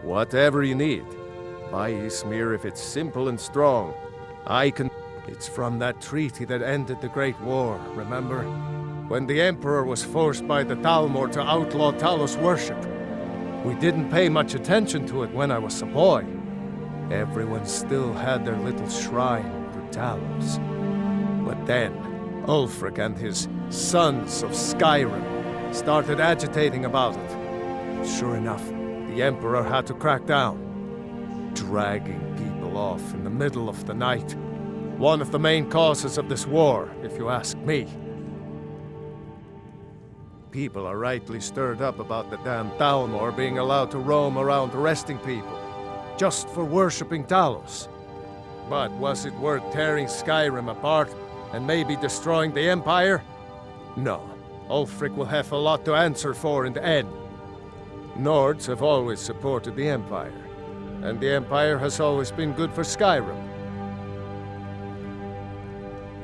Whatever you need. Buy Ismir if it's simple and strong. I can... It's from that treaty that ended the Great War, remember? When the Emperor was forced by the Thalmor to outlaw Talos worship. We didn't pay much attention to it when I was a boy. Everyone still had their little shrine to Talos. But then, Ulfric and his sons of Skyrim started agitating about it. Sure enough, the Emperor had to crack down, dragging people off in the middle of the night. One of the main causes of this war, if you ask me. People are rightly stirred up about the damn Thalmor being allowed to roam around arresting people, just for worshipping Talos. But was it worth tearing Skyrim apart and maybe destroying the Empire? No. Ulfric will have a lot to answer for in the end. Nords have always supported the Empire, and the Empire has always been good for Skyrim.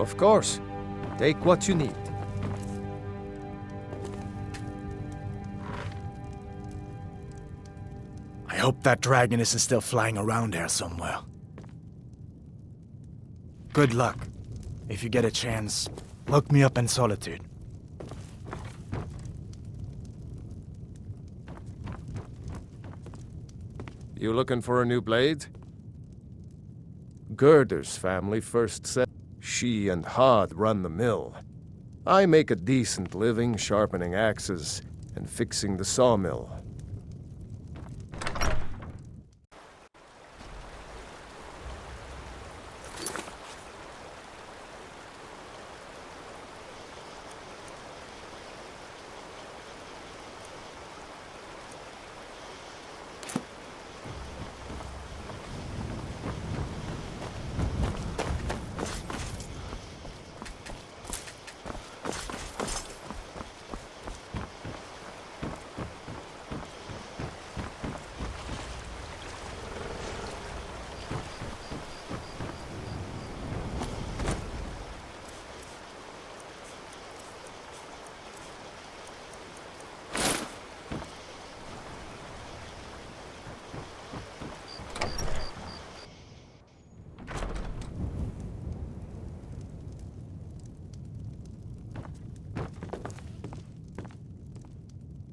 Of course, take what you need. I hope that dragon isn't still flying around here somewhere. Good luck. If you get a chance, look me up in Solitude. You looking for a new blade? Gerder's family first said she and Hod run the mill. I make a decent living sharpening axes and fixing the sawmill.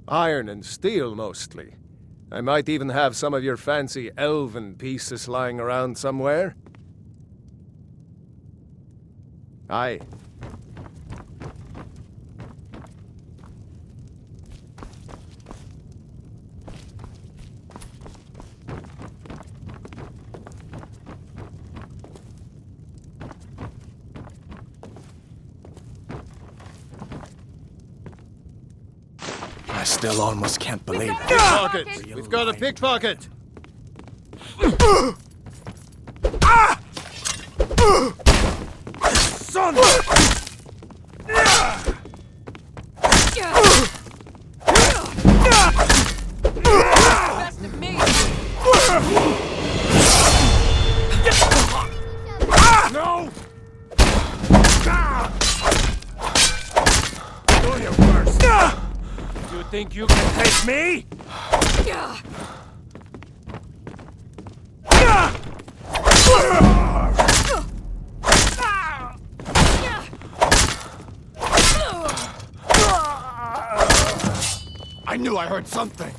Iron and steel, mostly. I might even have some of your fancy elven pieces lying around somewhere. Aye. I still almost can't believe it. Pickpocket! We've got a pickpocket! Son! Best of me! No! Do your worst! You think you can take me? I knew I heard something.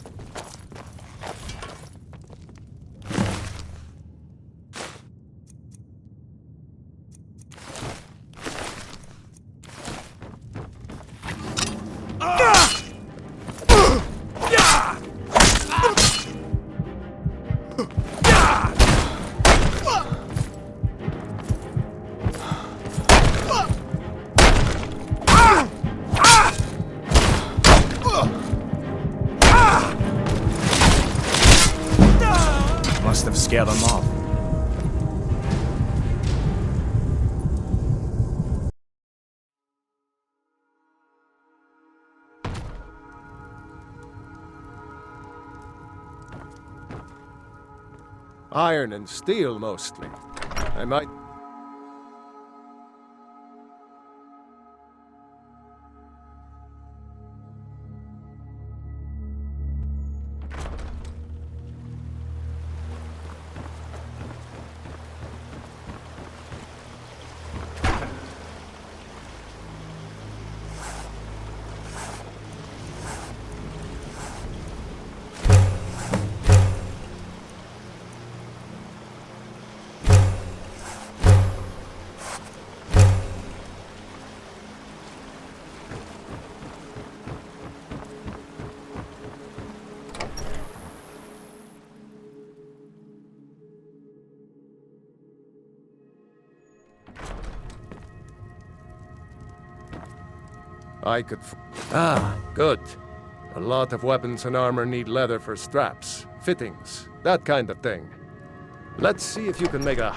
Must have scared them off. Iron and steel, mostly. I might... I could... good. A lot of weapons and armor need leather for straps, fittings, that kind of thing. Let's see if you can make a...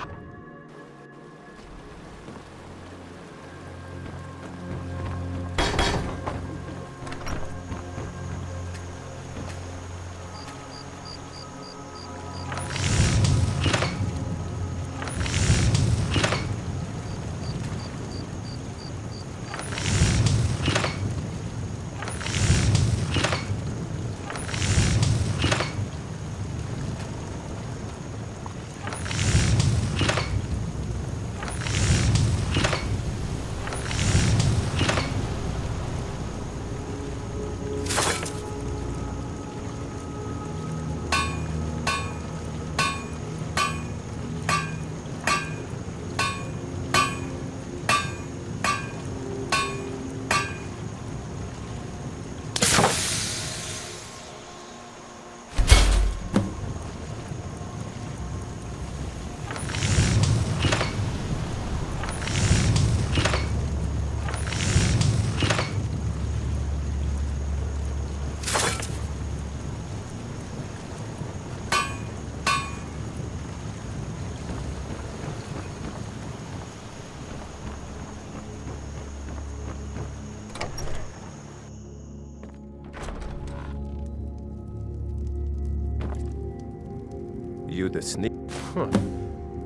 You the sneak... Huh.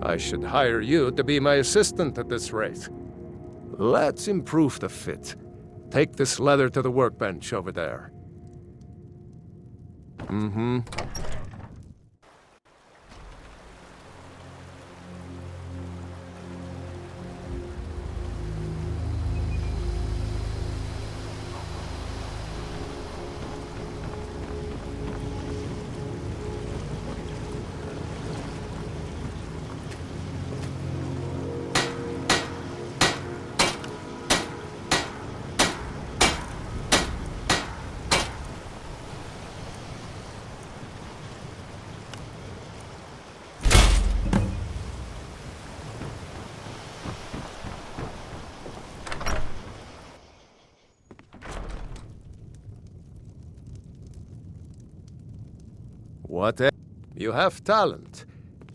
I should hire you to be my assistant at this rate. Let's improve the fit. Take this leather to the workbench over there. Mm-hmm. What? You have talent.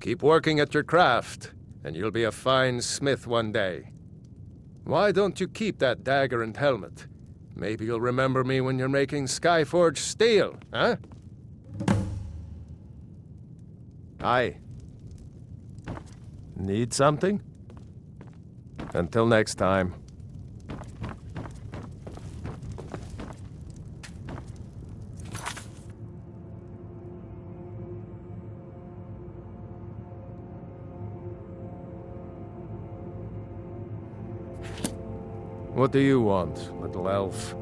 Keep working at your craft, and you'll be a fine smith one day. Why don't you keep that dagger and helmet? Maybe you'll remember me when you're making Skyforged steel, huh? Aye. Need something? Until next time. What do you want, little elf?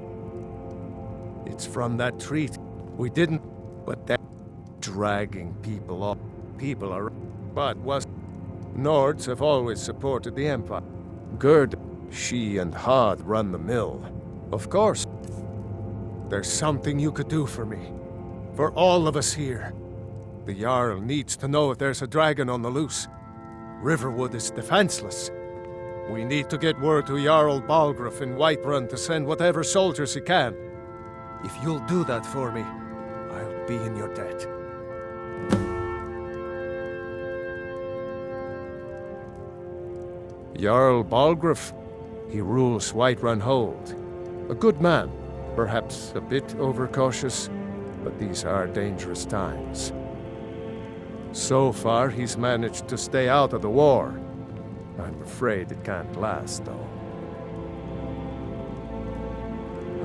It's from that treaty. We didn't, but that dragging people up. People are, but was. Nords have always supported the Empire. Gerd, she and Hod run the mill. Of course. There's something you could do for me. For all of us here. The Jarl needs to know if there's a dragon on the loose. Riverwood is defenseless. We need to get word to Jarl Balgruuf in Whiterun to send whatever soldiers he can. If you'll do that for me, I'll be in your debt. Jarl Balgruuf, he rules Whiterun Hold. A good man, perhaps a bit overcautious, but these are dangerous times. So far, he's managed to stay out of the war. I'm afraid it can't last, though.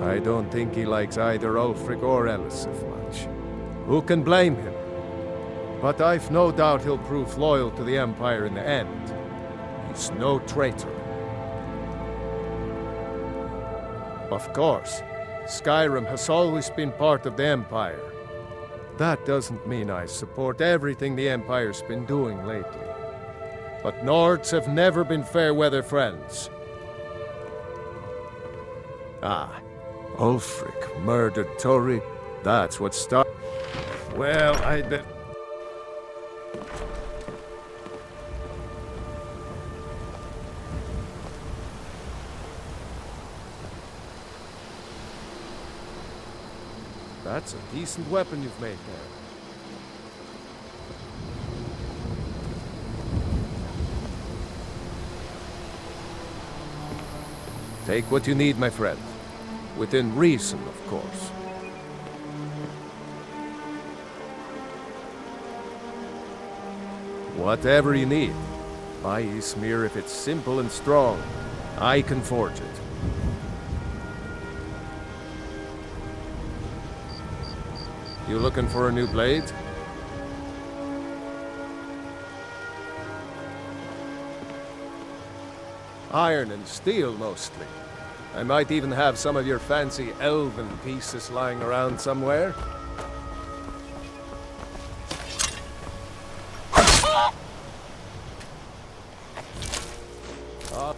I don't think he likes either Ulfric or Elisif much. Who can blame him? But I've no doubt he'll prove loyal to the Empire in the end. He's no traitor. Of course, Skyrim has always been part of the Empire. That doesn't mean I support everything the Empire's been doing lately. But Nords have never been fair-weather friends. Ah, Ulfric murdered Tori. That's what started. Well, I bet. That's a decent weapon you've made there. Take what you need, my friend. Within reason, of course. Whatever you need. Buy Ysmir if it's simple and strong. I can forge it. You looking for a new blade? Iron and steel, mostly. I might even have some of your fancy elven pieces lying around somewhere. Huh?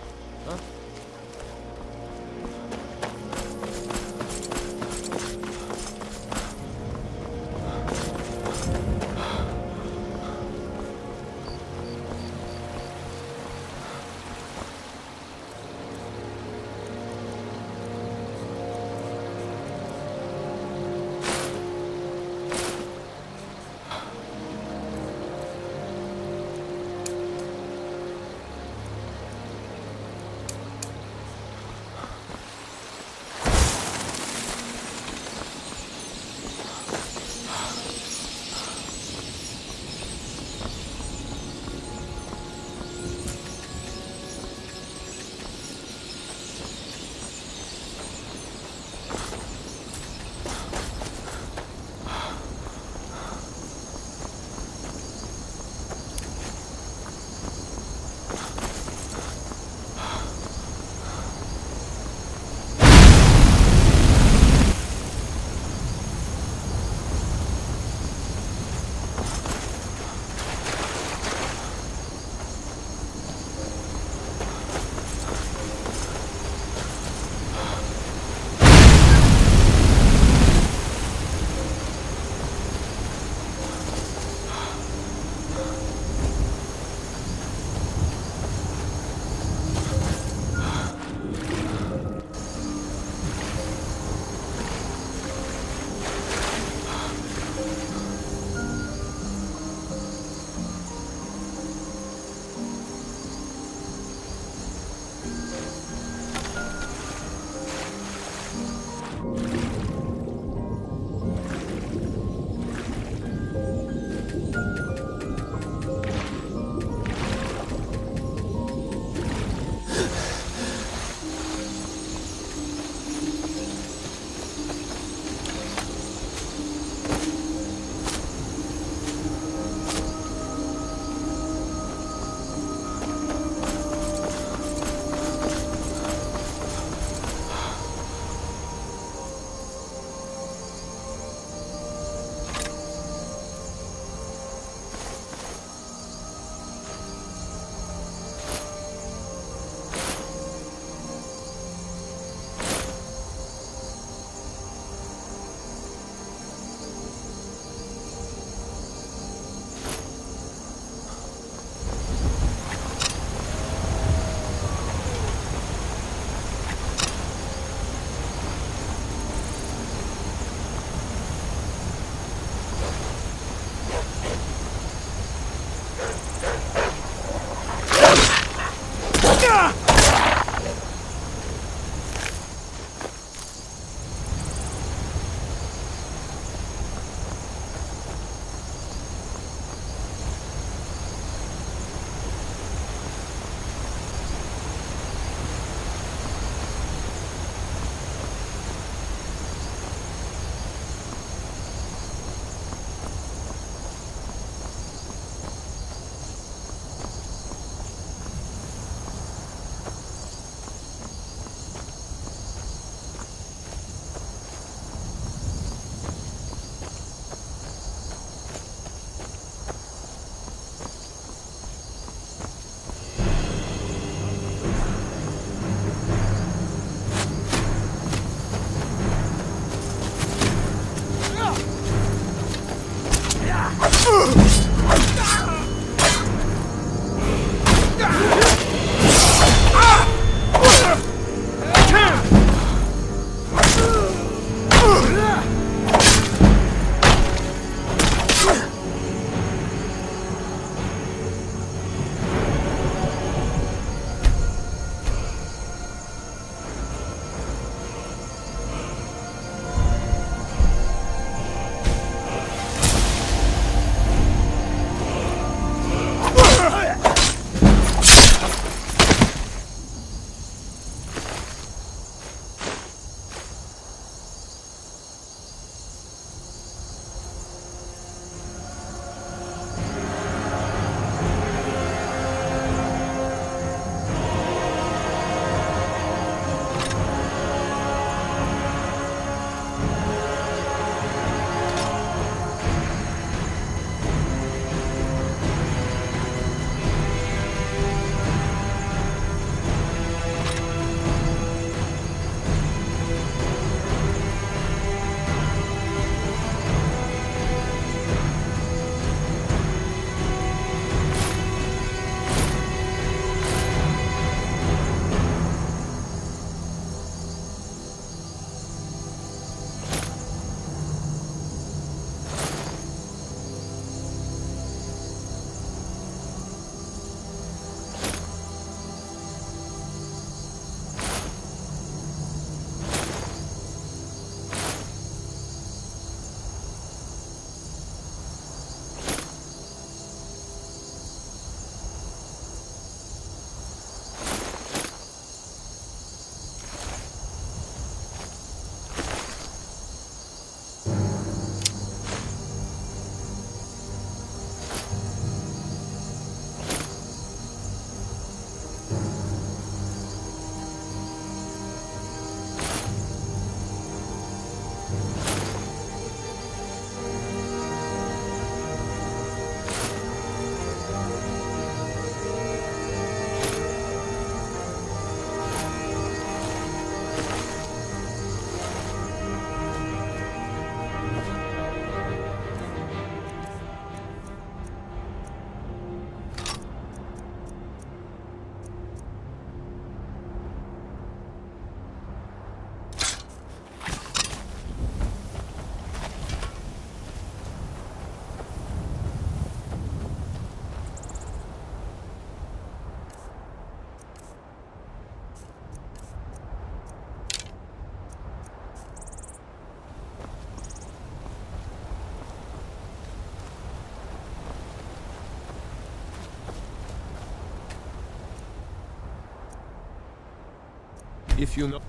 If you know...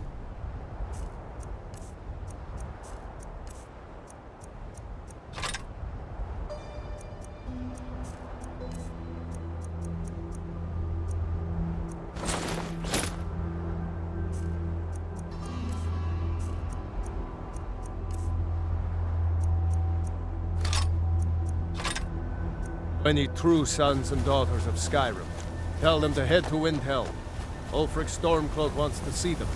Any true sons and daughters of Skyrim. Tell them to head to Windhelm. Ulfric Stormcloak wants to see them.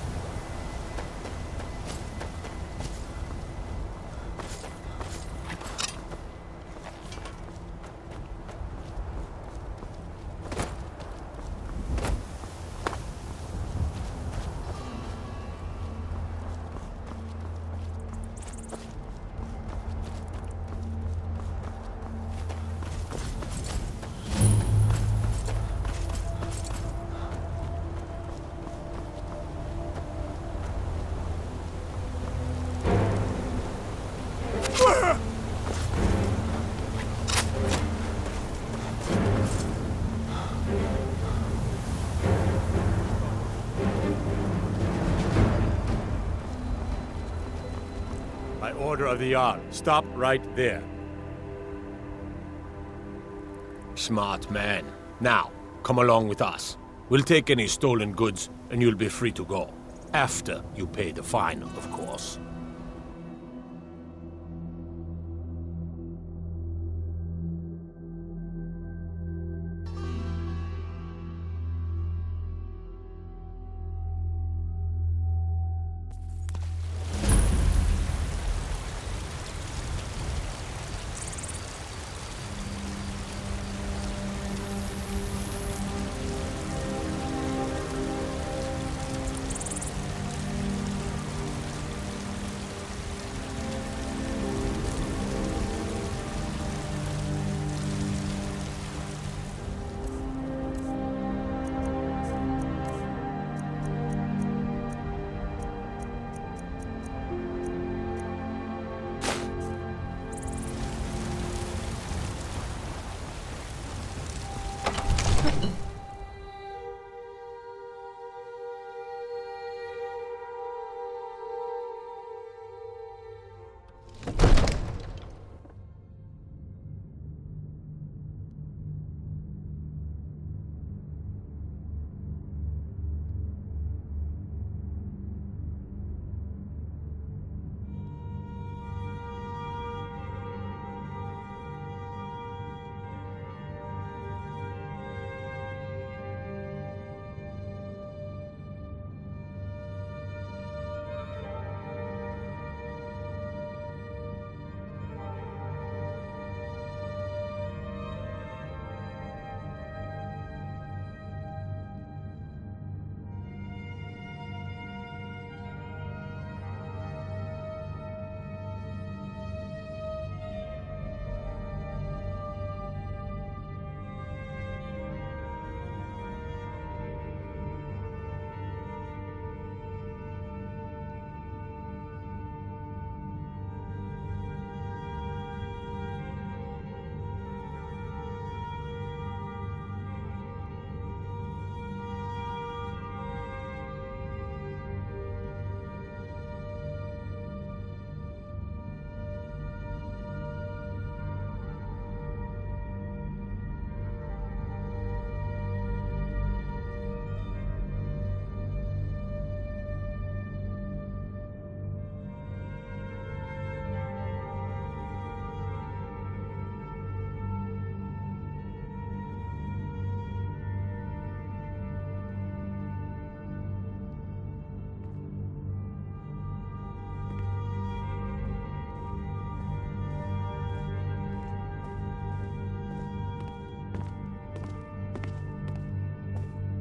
By order of the Jarl, stop right there. Smart man. Now, come along with us. We'll take any stolen goods, and you'll be free to go. After you pay the fine, of course.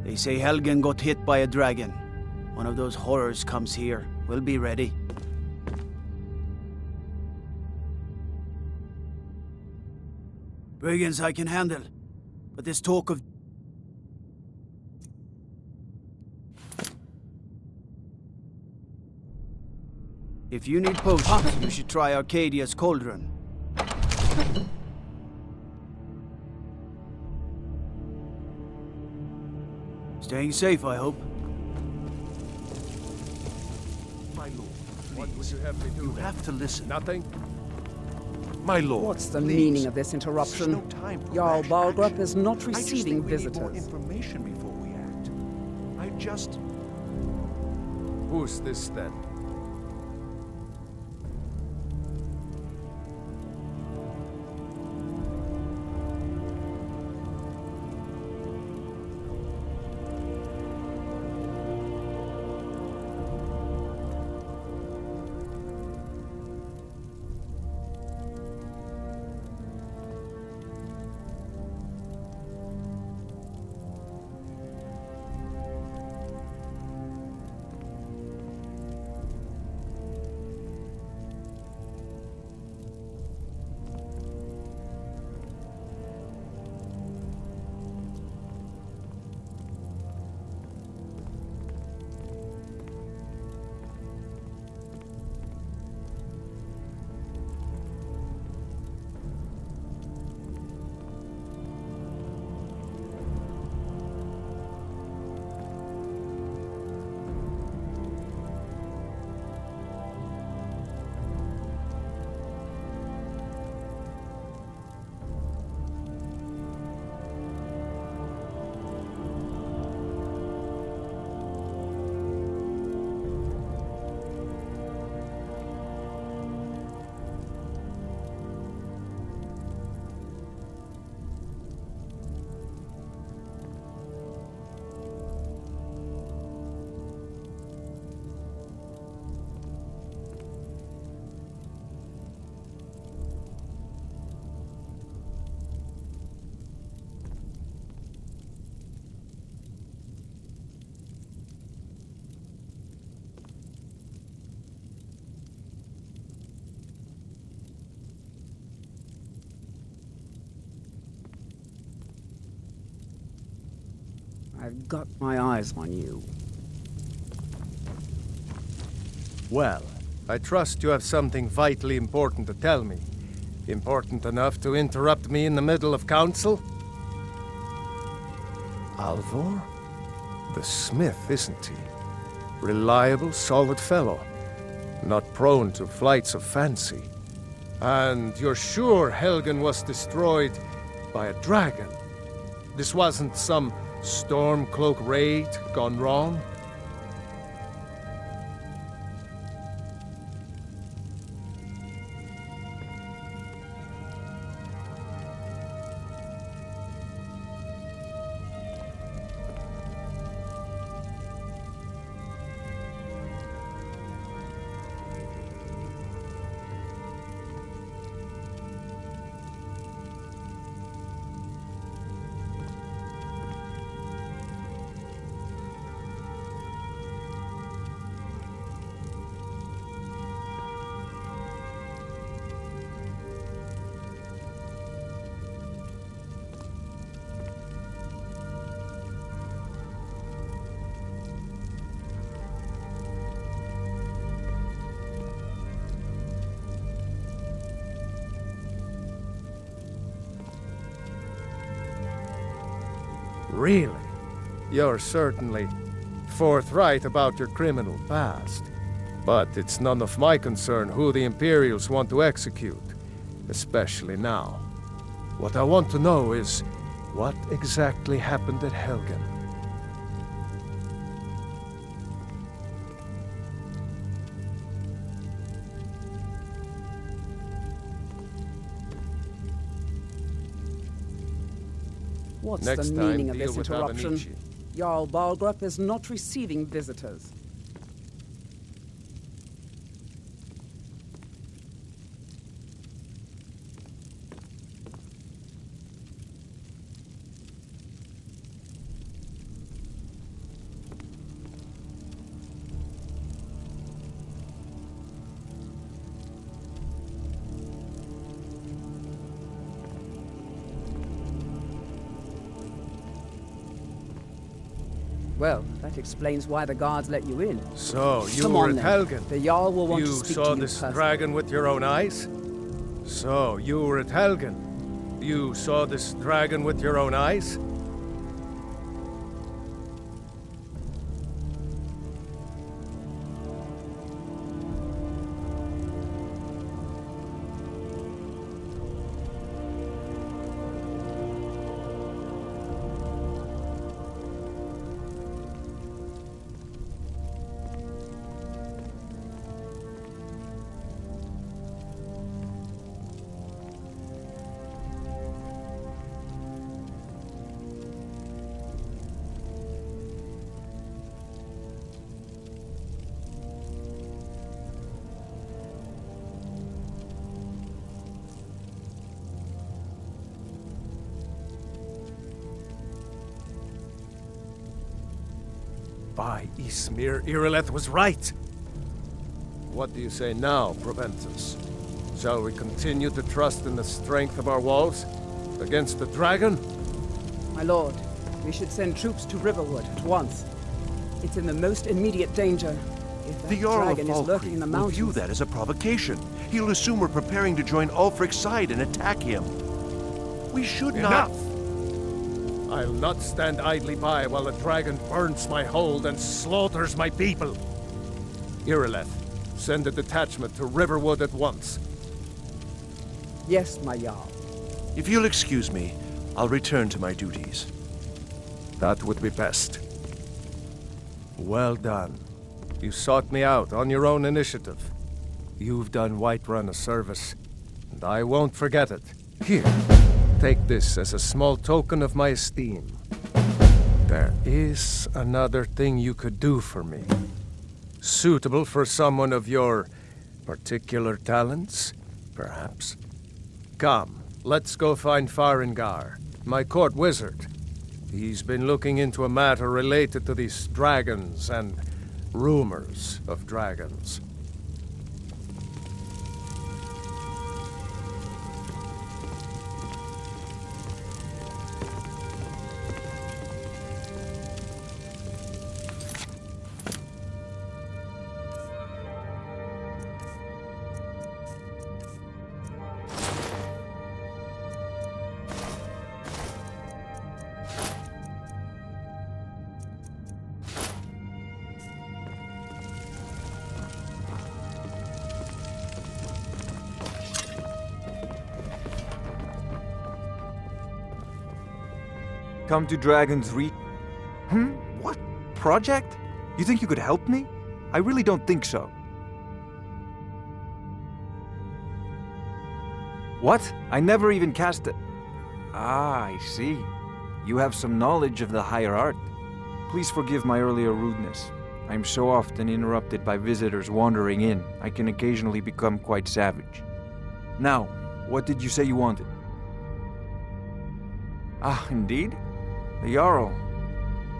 They say Helgen got hit by a dragon. One of those horrors comes here. We'll be ready. Brigands I can handle, but this talk of... If you need potions, you should try Arcadia's cauldron. Staying safe, I hope. What would please. you have me do? You then? have to listen. Nothing? My lord, What's the please. meaning of this This is interruption? no time for Jarl rash Balgrup action. is not I just receiving think we need more visitors. information before we act. Who's this then? I've got my eyes on you. Well, I trust you have something vitally important to tell me. Important enough to interrupt me in the middle of council? Alvor? The smith, isn't he? Reliable, solid fellow. Not prone to flights of fancy. And you're sure Helgen was destroyed by a dragon? This wasn't some Stormcloak raid gone wrong? Really? You're certainly forthright about your criminal past. But it's none of my concern who the Imperials want to execute, especially now. What I want to know is, what exactly happened at Helgen? What's Next the time, meaning of deal this with interruption? Avenici. Jarl Balgrup is not receiving visitors. Well, that explains why the guards let you in. So, you Come were on, at then. Helgen? The Jarl will want You to speak saw to you this personally. dragon with your own eyes? So, you were at Helgen? You saw this dragon with your own eyes? By Ysmir, Irileth was right. What do you say now, Proventus? Shall we continue to trust in the strength of our walls against the dragon? My lord, we should send troops to Riverwood at once. It's in the most immediate danger. If that The Jarl of dragon is lurking in the Falkreath will mountains... view that as a provocation. He'll assume we're preparing to join Ulfric's side and attack him. We should not... Enough! I'll not stand idly by while the dragon burns my hold and slaughters my people. Irileth, send a detachment to Riverwood at once. Yes, my Jarl. If you'll excuse me, I'll return to my duties. That would be best. Well done. You sought me out on your own initiative. You've done Whiterun a service, and I won't forget it. Here, take this as a small token of my esteem. There is another thing you could do for me. Suitable for someone of your particular talents, perhaps. Come, let's go find Farengar, my court wizard. He's been looking into a matter related to these dragons and rumors of dragons. Come to Dragon's Reach. What? Project? You think you could help me? I really don't think so. What? I never even cast it. Ah, I see. You have some knowledge of the higher art. Please forgive my earlier rudeness. I'm so often interrupted by visitors wandering in, I can occasionally become quite savage. Now, what did you say you wanted? Ah, indeed? The Jarl.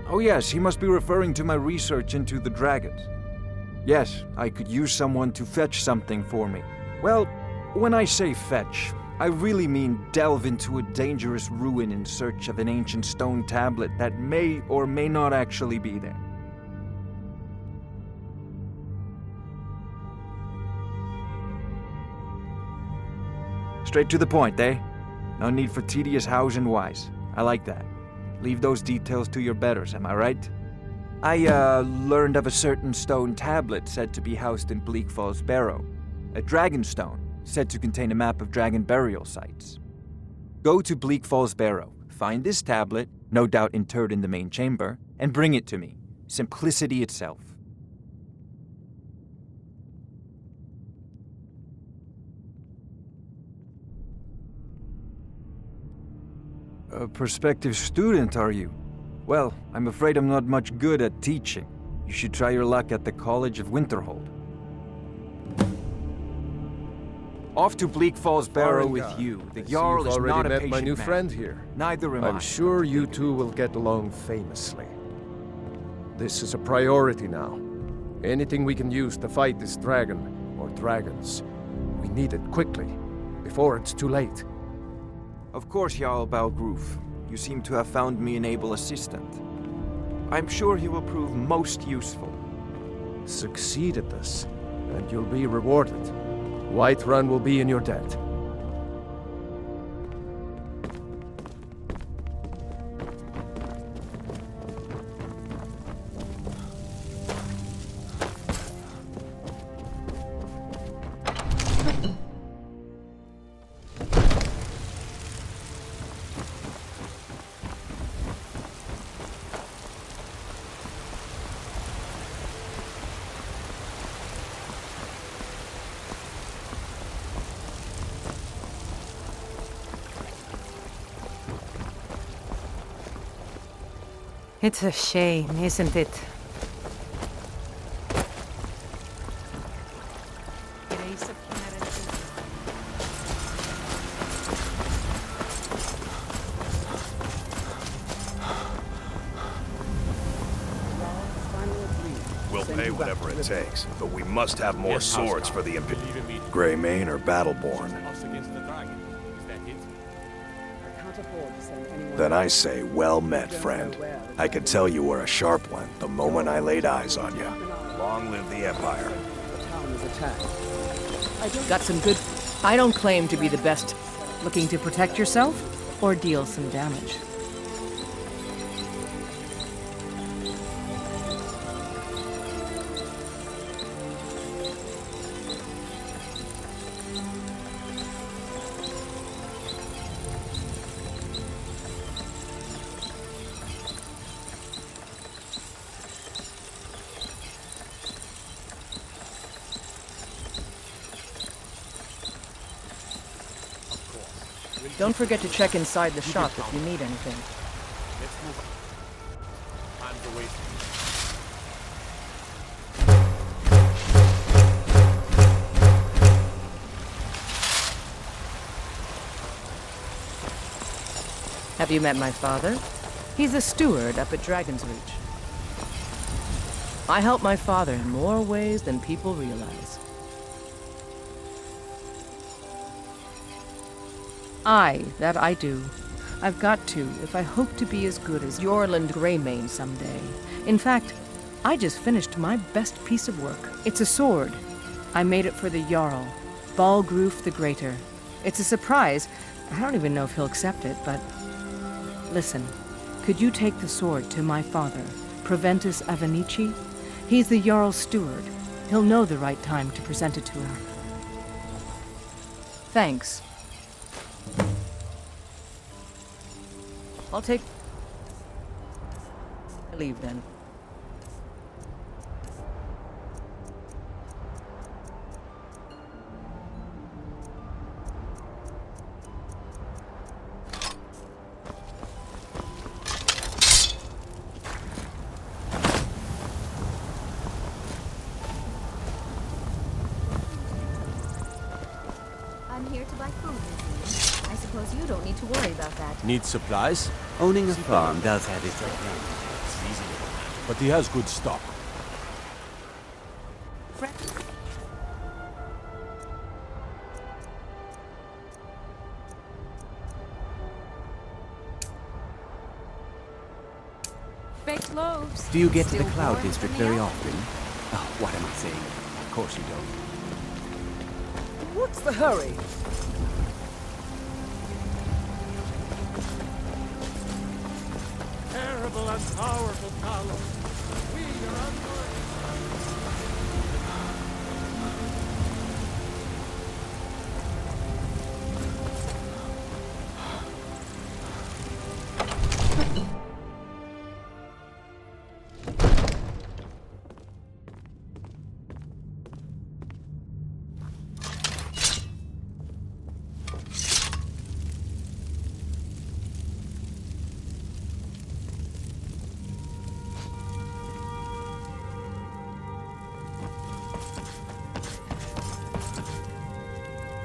Oh yes, he must be referring to my research into the dragons. Yes, I could use someone to fetch something for me. Well, when I say fetch, I really mean delve into a dangerous ruin in search of an ancient stone tablet that may or may not actually be there. Straight to the point, eh? No need for tedious hows and whys. I like that. Leave those details to your betters, am I right? I, learned of a certain stone tablet said to be housed in Bleak Falls Barrow. A dragon stone, said to contain a map of dragon burial sites. Go to Bleak Falls Barrow, find this tablet, no doubt interred in the main chamber, and bring it to me. Simplicity itself. A prospective student, are you? Well, I'm afraid I'm not much good at teaching. You should try your luck at the College of Winterhold. Off to Bleak Falls Barrow with you. The Jarl is not a patient my new man. friend here. Neither am I. I'm sure you two will get along famously. This is a priority now. Anything we can use to fight this dragon, or dragons, we need it quickly, before it's too late. Of course, Jarl Balgroof. You seem to have found me an able assistant. I'm sure he will prove most useful. Succeed at this, and you'll be rewarded. Whiterun will be in your debt. It's a shame, isn't it? We'll pay whatever it takes, but we must have more Yes, swords Housecarl. for the Believe in me. Greymane or Battleborn. Us against the dragon. Is that it? I can't afford to send anyone. Then I say, well met, friend. I could tell you were a sharp one the moment I laid eyes on you. Long live the Empire. The town is attacked. Got some good. I don't claim to be the best. Looking to protect yourself or deal some damage? Don't forget to check inside the shop if you need anything. Let's move. Time's away. Have you met my father? He's a steward up at Dragon's Reach. I help my father in more ways than people realize. Aye, that I do. I've got to, if I hope to be as good as Yorland Greymane someday. In fact, I just finished my best piece of work. It's a sword. I made it for the Jarl, Balgruf the Greater. It's a surprise. I don't even know if he'll accept it, but... Listen, could you take the sword to my father, Proventus Avenici? He's the Jarl's steward. He'll know the right time to present it to her. Thanks. I'll take... leave then. I'm here to buy food, Lizzie. I suppose you don't need to worry about that. Need supplies? Owning a farm does have its advantages. It's easy, but he has good stock. Baked loaves. Do you get to the Still Cloud warm District from the very oven? often? Oh, what am I saying? Of course you don't. What's the hurry? Terrible and powerful Talos. We are unworthy.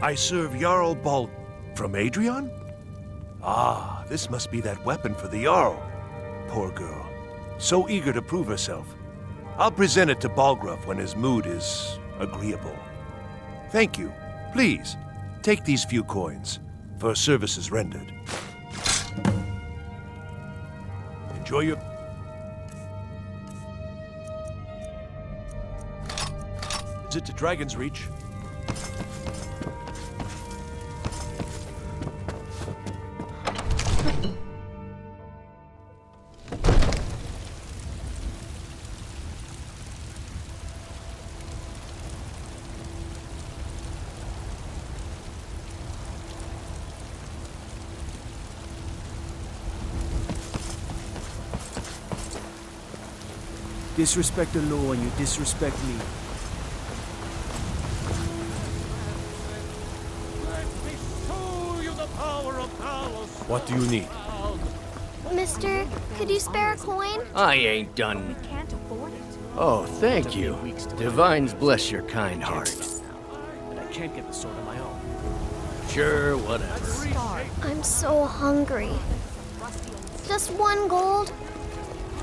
I serve Jarl Bal... From Adrian? Ah, this must be that weapon for the Jarl. Poor girl. So eager to prove herself. I'll present it to Balgruf when his mood is agreeable. Thank you. Please, take these few coins for services rendered. Enjoy your... Visit to Dragon's Reach. Disrespect the law and you disrespect me. What do you need? Mister, could you spare a coin? I ain't done. Can't afford it. Oh, thank you. Divines bless your kind heart. But I can't get the sword on my own. Sure, whatever. I'm so hungry. Just 1 gold.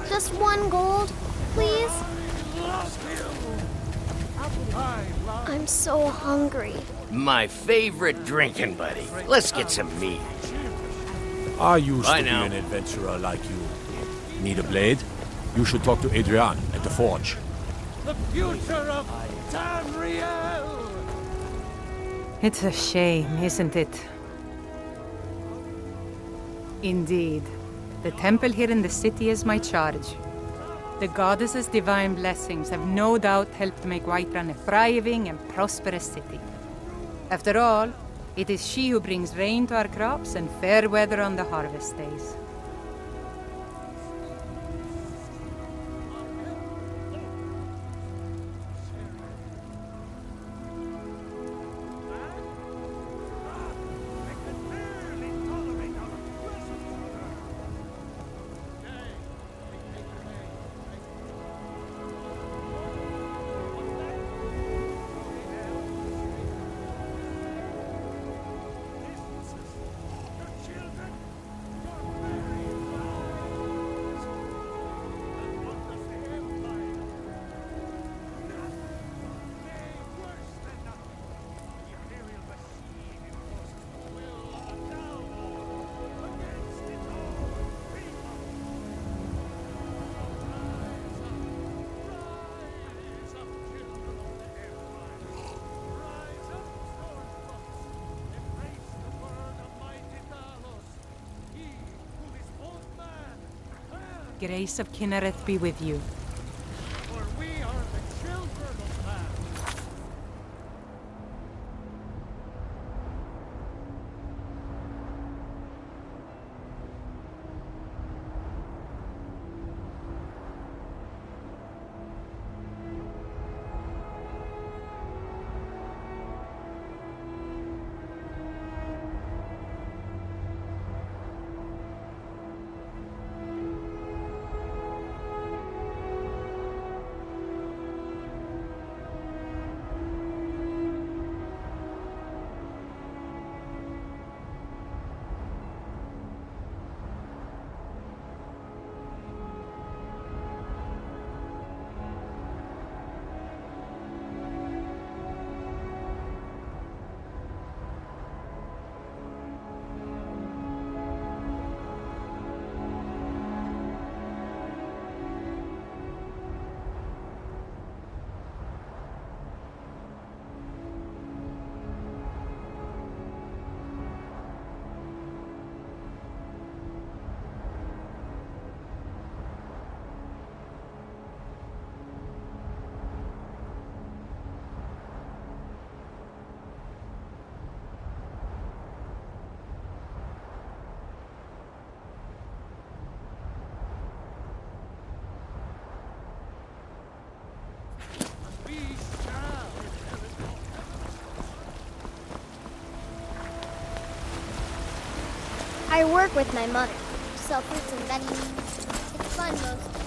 Just 1 gold, please. I'm so hungry. My favorite drinking buddy. Let's get some meat. I used Bye to now. be an adventurer like you. Need a blade? You should talk to Adrian at the forge. The future of Tamriel! It's a shame, isn't it? Indeed. The temple here in the city is my charge. The goddess's divine blessings have no doubt helped make Whiterun a thriving and prosperous city. After all, it is she who brings rain to our crops and fair weather on the harvest days. Grace of Kinnereth be with you. For we are the children of man. I work with my mother. Sell fruits and veggies. It's fun most of the